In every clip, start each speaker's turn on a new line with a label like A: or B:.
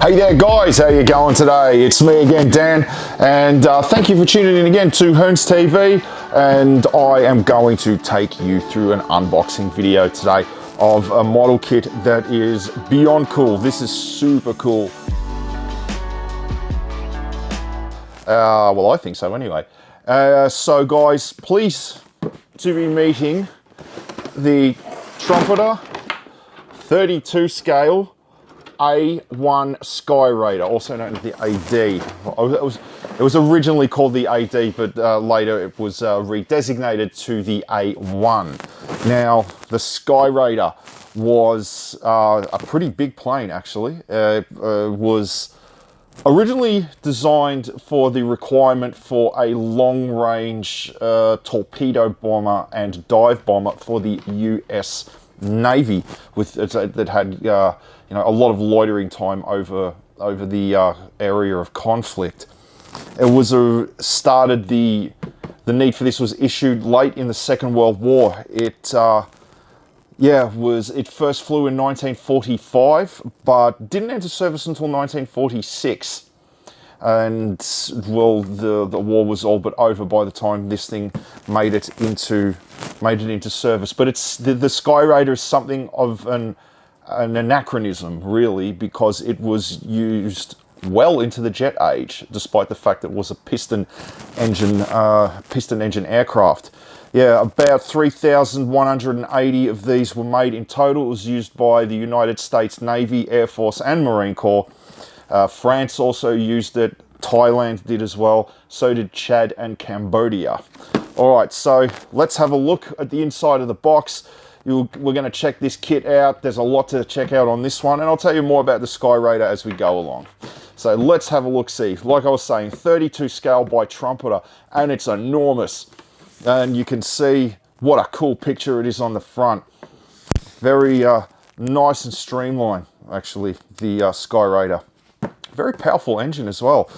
A: Hey there guys, how you going today? It's me again, Dan, and thank you for tuning in again to Hearns TV, and I am going to take you through an unboxing video today of a model kit that is beyond cool. This is super cool. Well, I think so anyway. So guys, pleased to be meeting the Trumpeter 32 scale A-1 Skyraider, also known as the AD. It was originally called the AD, but later it was redesignated to the A1. Now, the Skyraider was a pretty big plane, actually. It was originally designed for the requirement for a long-range torpedo bomber and dive bomber for the US Navy, that had a lot of loitering time over the area of conflict. It was started the need for this was issued late in the Second World War. It first flew in 1945, but didn't enter service until 1946. And well, the war was all but over by the time this thing made it into service. But the Skyraider is something of an anachronism, really, because it was used well into the jet age, despite the fact that it was a piston engine aircraft. Yeah, about 3,180 of these were made in total. It was used by the United States Navy, Air Force, and Marine Corps. France also used it. Thailand did as well. So did Chad and Cambodia. All right, so let's have a look at the inside of the box. We're going to check this kit out. There's a lot to check out on this one, and I'll tell you more about the Skyraider as we go along. So let's have a look-see. Like I was saying, 32 scale by Trumpeter, and it's enormous. And you can see what a cool picture it is on the front. Very nice and streamlined, actually, the Skyraider. Very powerful engine as well.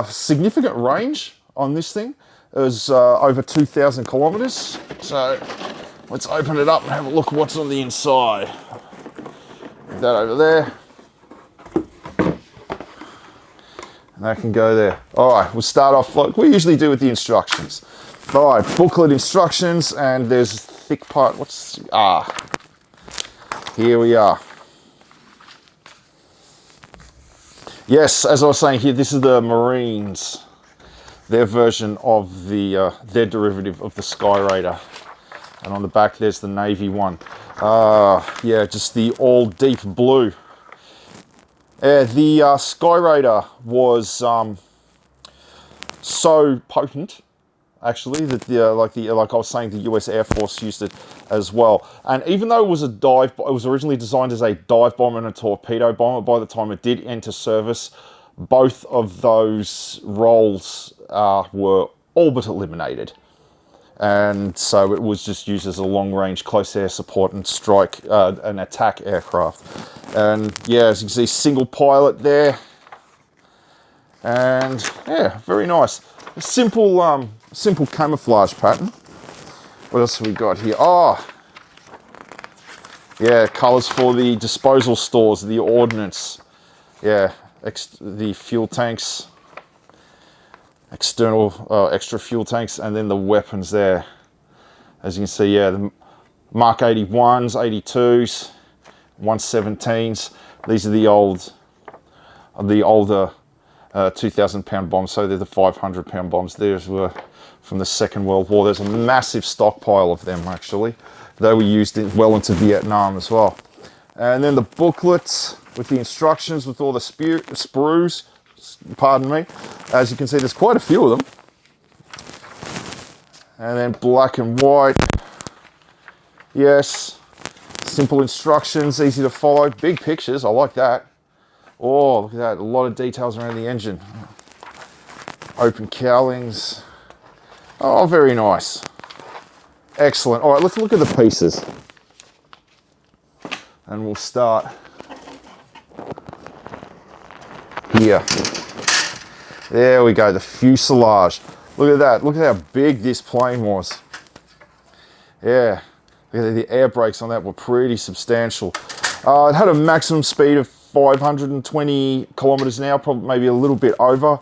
A: Significant range on this thing. It was over 2,000 kilometers. So let's open it up and have a look at what's on the inside. That over there. And that can go there. All right, we'll start off like we usually do with the instructions. All right, booklet instructions, and there's a thick part. Here we are. Yes, as I was saying here, this is the Marines, their version of their derivative of the Skyraider. And on the back, there's the Navy one. Yeah, just the all deep blue. The Skyraider was so potent, actually, that like I was saying, the US Air Force used it as well. And even though it was originally designed as a dive bomber and a torpedo bomber, by the time it did enter service, both of those roles were all but eliminated. And so it was just used as a long-range close air support and strike and attack aircraft. And yeah, as you can see, single pilot there. And yeah, very nice. A simple camouflage pattern. What else have we got here? Oh, yeah, colors for the disposal stores, the ordnance. Yeah, the fuel tanks, external extra fuel tanks, and then the weapons there. As you can see, yeah, the Mark 81s, 82s, 117s. These are the older 2,000 pound bombs, so they're the 500 pound bombs. These were from the Second World War. There's a massive stockpile of them, actually. They were used well into Vietnam as well. And then the booklets with the instructions with all the sprues, pardon me. As you can see, there's quite a few of them. And then black and white. Yes, simple instructions, easy to follow, big pictures, I like that. Oh, look at that, a lot of details around the engine. Open cowlings. Oh, very nice. Excellent. All right, let's look at the pieces. And we'll start here. There we go, the fuselage. Look at that, look at how big this plane was. Yeah, look at the air brakes on that were pretty substantial. It had a maximum speed of 520 kilometers an hour, probably maybe a little bit over.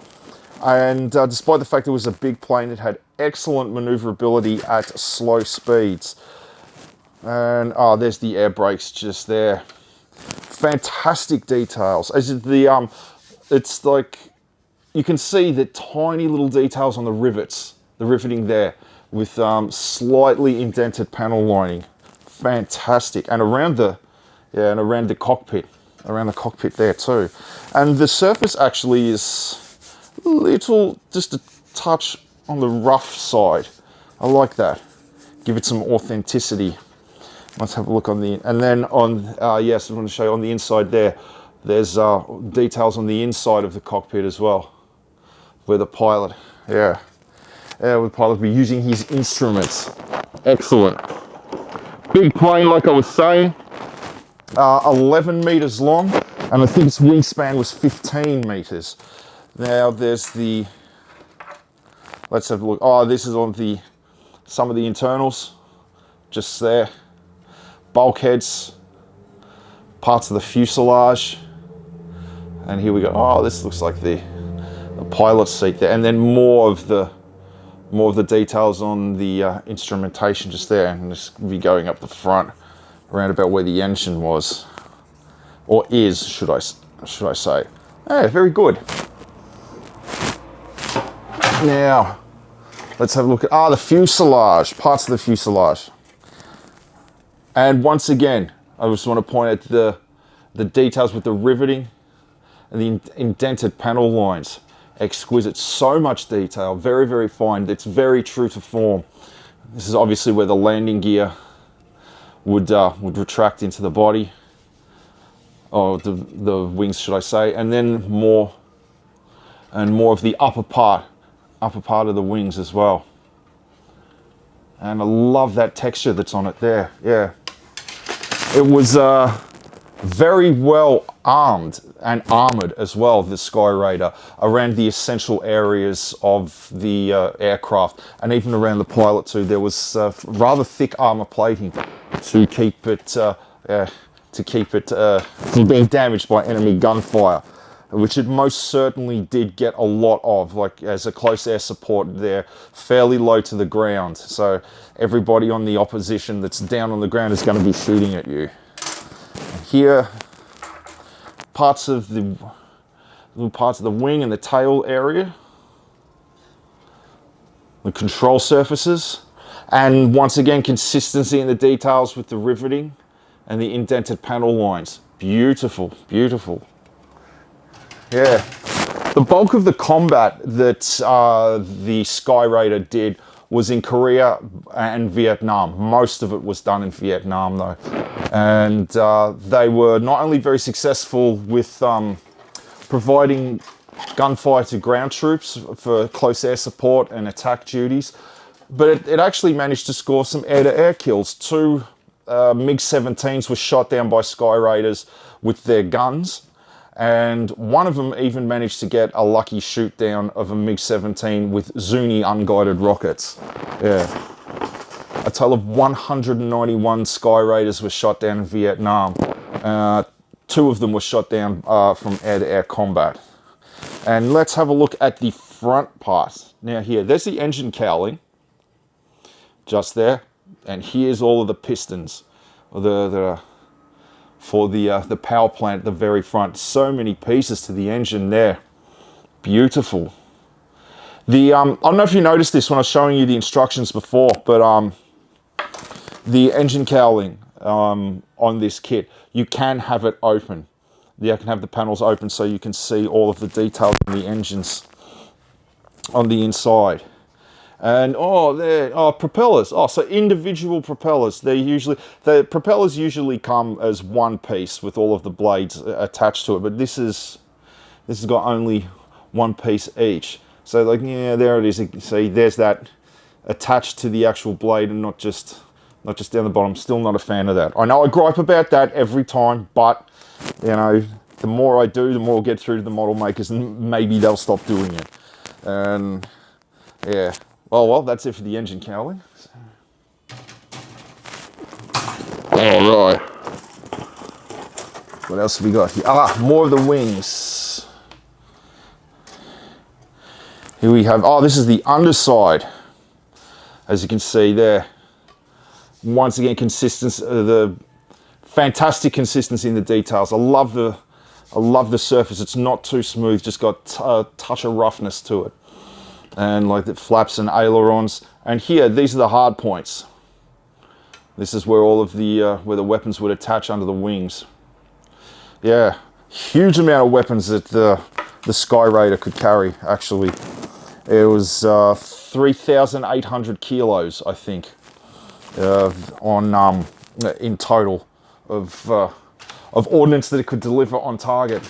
A: And despite the fact it was a big plane, it had excellent maneuverability at slow speeds. And there's the air brakes just there. Fantastic details. As the it's like you can see the tiny little details on the rivets, the riveting there, with slightly indented panel lining. Fantastic. And around the cockpit, around the cockpit there too. And the surface actually is little, just a touch on the rough side. I like that. Give it some authenticity. Let's have a look on the, and then on, yes, I want to show you on the inside there, there's details on the inside of the cockpit as well, where the pilot, where the pilot will be using his instruments. Excellent. Big plane, like I was saying, 11 meters long, and I think its wingspan was 15 meters. Now there's the, let's have a look. Oh, this is on the, some of the internals, just there. Bulkheads, parts of the fuselage, and here we go. Oh, this looks like the pilot's seat there, and then more of the details on the instrumentation just there, and just be going up the front, around about where the engine was, or is, should I say? Yeah, very good. Now, let's have a look at the fuselage, parts of the fuselage. And once again, I just want to point at the details with the riveting and the indented panel lines. Exquisite, so much detail, very, very fine. It's very true to form. This is obviously where the landing gear would retract into the body, or the wings, should I say, and then more of the upper part of the wings as well. And I love that texture that's on it there. Yeah, it was very well armed and armored as well, the Skyraider, around the essential areas of the aircraft, and even around the pilot too. There was rather thick armor plating to keep it from being damaged by enemy gunfire, which it most certainly did get a lot of, like as a close air support there, fairly low to the ground. So everybody on the opposition that's down on the ground is going to be shooting at you. And here, parts of the wing and the tail area, the control surfaces, and once again, consistency in the details with the riveting and the indented panel lines. Beautiful, beautiful. Yeah, the bulk of the combat that the Skyraider did was in Korea and Vietnam. Most of it was done in Vietnam though. And they were not only very successful with providing gunfire to ground troops for close air support and attack duties, but it actually managed to score some air-to-air kills. 2 MiG-17s were shot down by Skyraiders with their guns, and one of them even managed to get a lucky shoot down of a MiG-17 with Zuni unguided rockets. Yeah. A total of 191 Skyraiders were shot down in Vietnam. 2 of them were shot down from air-to-air combat. And let's have a look at the front part. Now here, there's the engine cowling, just there, and here's all of the pistons, for the power plant at the very front. So many pieces to the engine there. Beautiful. I don't know if you noticed this when I was showing you the instructions before, but the engine cowling on this kit, you can have it open. You can have the panels open so you can see all of the details in the engines on the inside. And propellers. So individual propellers. The propellers usually come as one piece with all of the blades attached to it, but this has got only one piece each. So like, yeah, there it is. You can see there's that attached to the actual blade and not just down the bottom. Still not a fan of that. I know I gripe about that every time, but you know, the more I do, the more I'll get through to the model makers, and maybe they'll stop doing it. And yeah. Well, that's it for the engine cowling. All right. What else have we got here? Ah, more of the wings. Here we have, oh, this is the underside. As you can see there. Once again, consistency, the fantastic consistency in the details. I love the surface. It's not too smooth, just got a touch of roughness to it. And like the flaps and ailerons. And here, these are the hard points. This is where all of the where the weapons would attach under the wings. Yeah, huge amount of weapons that the Skyraider could carry, actually. It was 3,800 kilos, I think, in total of ordnance that it could deliver on target.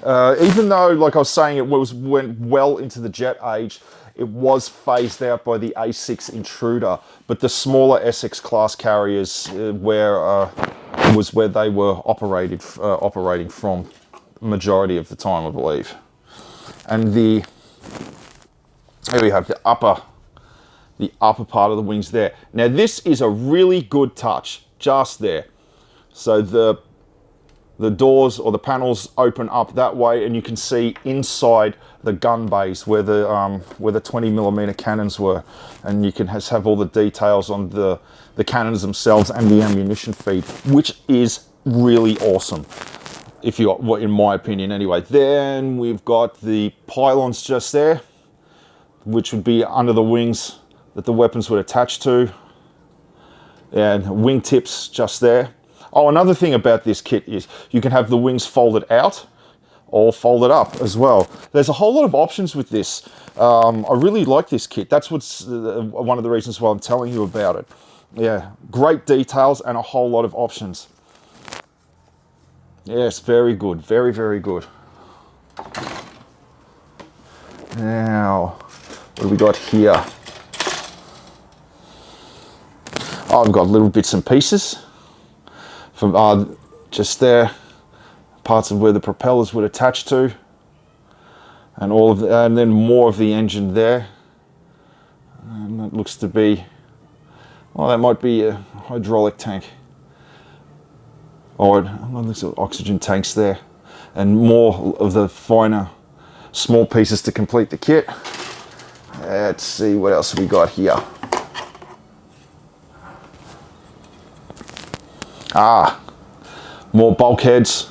A: Even though, like I was saying, it went well into the jet age, it was phased out by the A6 Intruder, but the smaller Essex class carriers was where they were operating from the majority of the time, I believe. And here we have the upper part of the wings there. Now this is a really good touch, just there. So the doors or the panels open up that way, and you can see inside the gun bays where the 20mm cannons were, and you can have all the details on the cannons themselves and the ammunition feed, which is really awesome. In my opinion, anyway. Then we've got the pylons just there, which would be under the wings that the weapons would attach to, and wingtips just there. Oh, another thing about this kit is you can have the wings folded out or folded up as well. There's a whole lot of options with this. I really like this kit. That's what's one of the reasons why I'm telling you about it. Yeah, great details and a whole lot of options. Yes, very good. Very, very good. Now, what do we got here? Oh, I've got little bits and pieces from just there, parts of where the propellers would attach to, and and then more of the engine there. And that looks to be, well, that might be a hydraulic tank, or there's oxygen tanks there, and more of the finer, small pieces to complete the kit. Let's see what else we got here. Ah, more bulkheads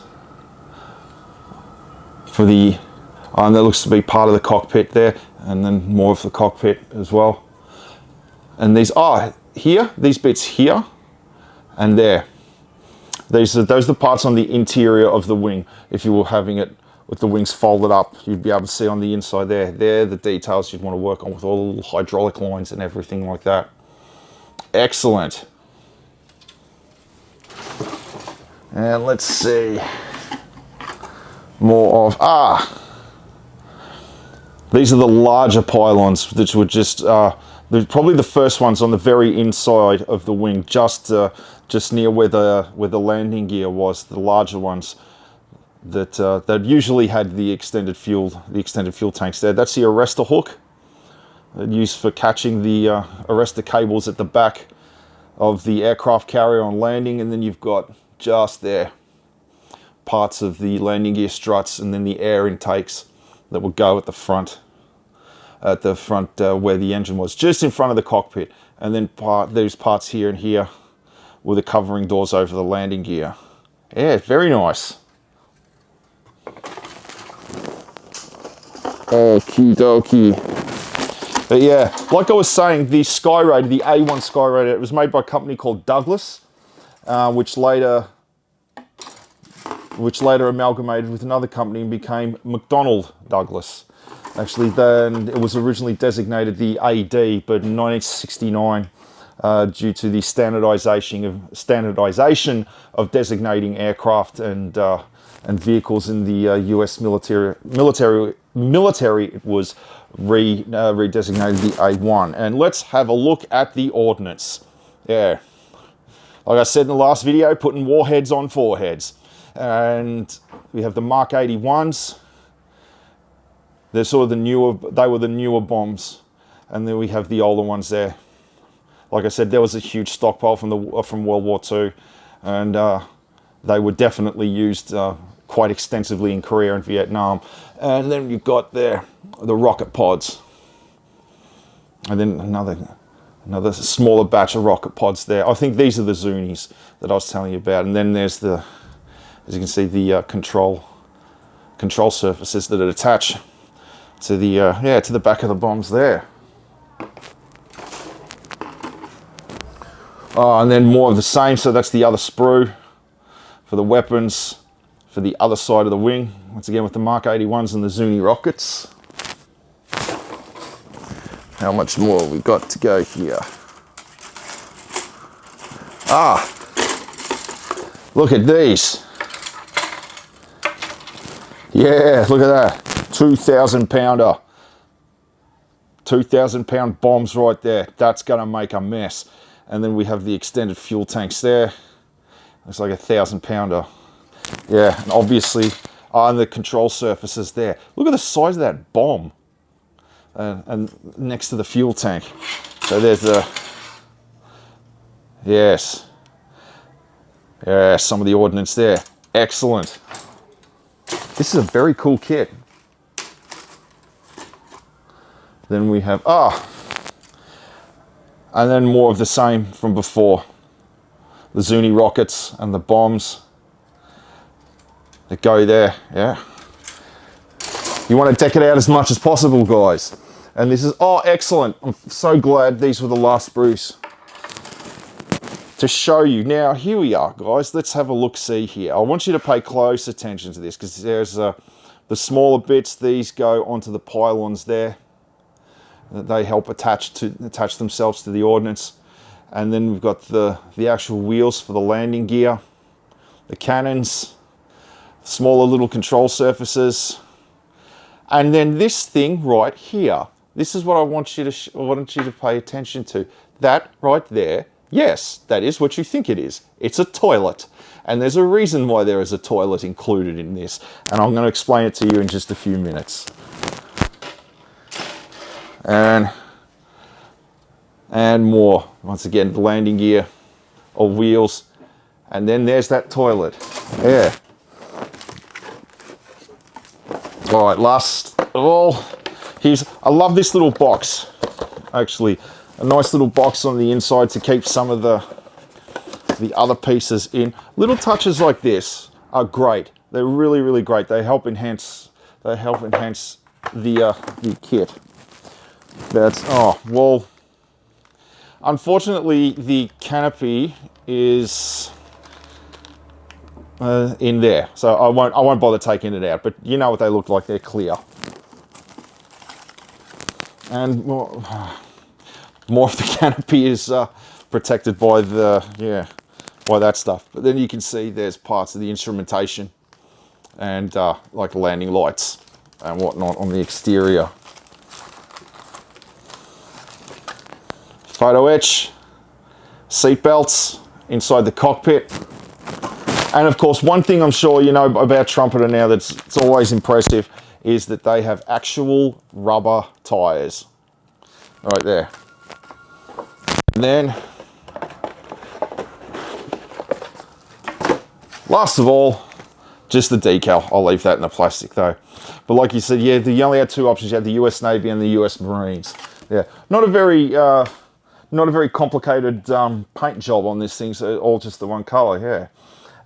A: for the, and that looks to be part of the cockpit there, and then more of the cockpit as well. And these are here, these bits here and there. Those are the parts on the interior of the wing. If you were having it with the wings folded up, you'd be able to see on the inside there. They're the details you'd want to work on with all the little hydraulic lines and everything like that. Excellent. And let's see, more of, these are the larger pylons, which were just, probably the first ones on the very inside of the wing, just near where the landing gear was, the larger ones that usually had the extended fuel tanks there. That's the arrestor hook, used for catching the arrestor cables at the back of the aircraft carrier on landing, and then you've got just there parts of the landing gear struts, and then the air intakes that would go at the front where the engine was, just in front of the cockpit, and then these parts here and here were the covering doors over the landing gear. Yeah, very nice. Okie dokie. But yeah, like I was saying, the Skyraider, the A1 Skyraider, it was made by a company called Douglas, which later amalgamated with another company and became McDonnell Douglas. Actually, then it was originally designated the AD, but in 1969, due to the standardization of designating aircraft and vehicles in the U.S. military, it was redesignated the A1. And let's have a look at the ordnance. Yeah. Like I said in the last video, putting warheads on foreheads. And we have the Mark 81s. They're sort of they were the newer bombs. And then we have the older ones there. Like I said, there was a huge stockpile from World War II. And they were definitely used quite extensively in Korea and Vietnam. And then you've got there the rocket pods, and then another smaller batch of rocket pods there. I think these are the Zunis that I was telling you about. And then there's the, as you can see, the control surfaces that attach to the to the back of the bombs there. And then more of the same. So that's the other sprue for the weapons for the other side of the wing. Once again with the Mark 81s and the Zuni rockets. How much more have we got to go here? Look at these. Yeah, look at that. 2,000 pounder. 2,000 pound bombs right there. That's gonna make a mess. And then we have the extended fuel tanks there. Looks like 1,000 pounder. Yeah, and obviously on the control surfaces there. Look at the size of that bomb. And next to the fuel tank. So there's the, yes, some of the ordnance there. Excellent. This is a very cool kit. Then we have, and then more of the same from before. The Zuni rockets and the bombs that go there, yeah. You want to deck it out as much as possible, guys. And this is, excellent. I'm so glad these were the last sprues to show you. Now, here we are, guys. Let's have a look-see here. I want you to pay close attention to this because there's the smaller bits. These go onto the pylons there. They help attach themselves to the ordnance. And then we've got the actual wheels for the landing gear, the cannons, smaller little control surfaces. And then this thing right here, this is what I want you to pay attention to. That right there, yes, that is what you think it is. It's a toilet. And there's a reason why there is a toilet included in this. And I'm going to explain it to you in just a few minutes. And more. Once again, the landing gear or wheels. And then there's that toilet. Yeah. All right, last of all, I love this little box. Actually, a nice little box on the inside to keep some of the other pieces in. Little touches like this are great. They're really, really great. They help enhance the kit. That's, well, unfortunately the canopy is in there, so I won't bother taking it out, but you know what they look like. They're clear. And more of the canopy is protected by by that stuff. But then you can see there's parts of the instrumentation and like landing lights and whatnot on the exterior. Photo etch, seat belts inside the cockpit. And of course, one thing I'm sure you know about Trumpeter now it's always impressive is that they have actual rubber tires right there. And then, last of all, just the decal. I'll leave that in the plastic though. But like you said, yeah, you only had two options. You had the US Navy and the US Marines. Yeah, not a very complicated paint job on this thing, so all just the one color, yeah.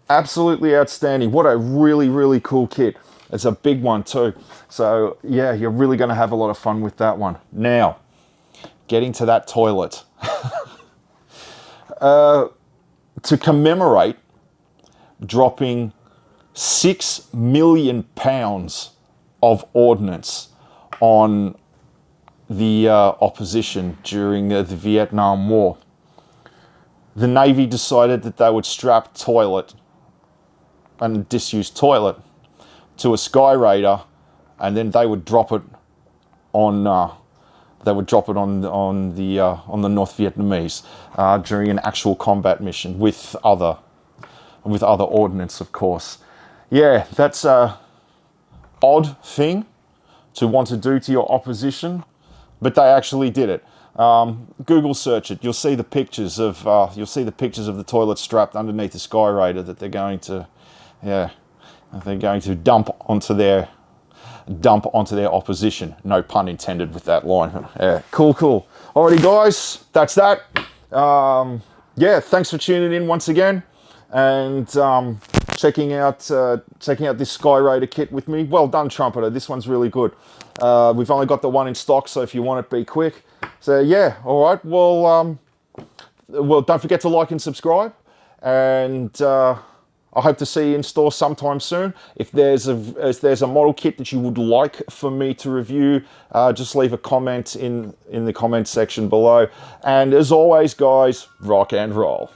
A: Absolutely outstanding. What a really, really cool kit. It's a big one too. So yeah, you're really going to have a lot of fun with that one. Now, getting to that toilet. To commemorate dropping 6 million pounds of ordnance on the opposition during the Vietnam War, the Navy decided that they would strap toilet and disused toilet to a Skyraider, and then they would drop it on the North Vietnamese during an actual combat mission with other ordnance, of course. Yeah, that's a odd thing to want to do to your opposition, but they actually did it. Google search it. You'll see the pictures of the toilet strapped underneath the Skyraider that they're going to, dump onto their opposition. No pun intended with that line. Yeah, cool. Alrighty, guys, that's that. Yeah, thanks for tuning in once again, and checking out this Skyraider kit with me. Well done, Trumpeter. This one's really good. We've only got the one in stock, so if you want it, be quick. So yeah, all right. Well, don't forget to like and subscribe, and I hope to see you in store sometime soon. If there's a model kit that you would like for me to review, just leave a comment in the comment section below. And as always, guys, rock and roll.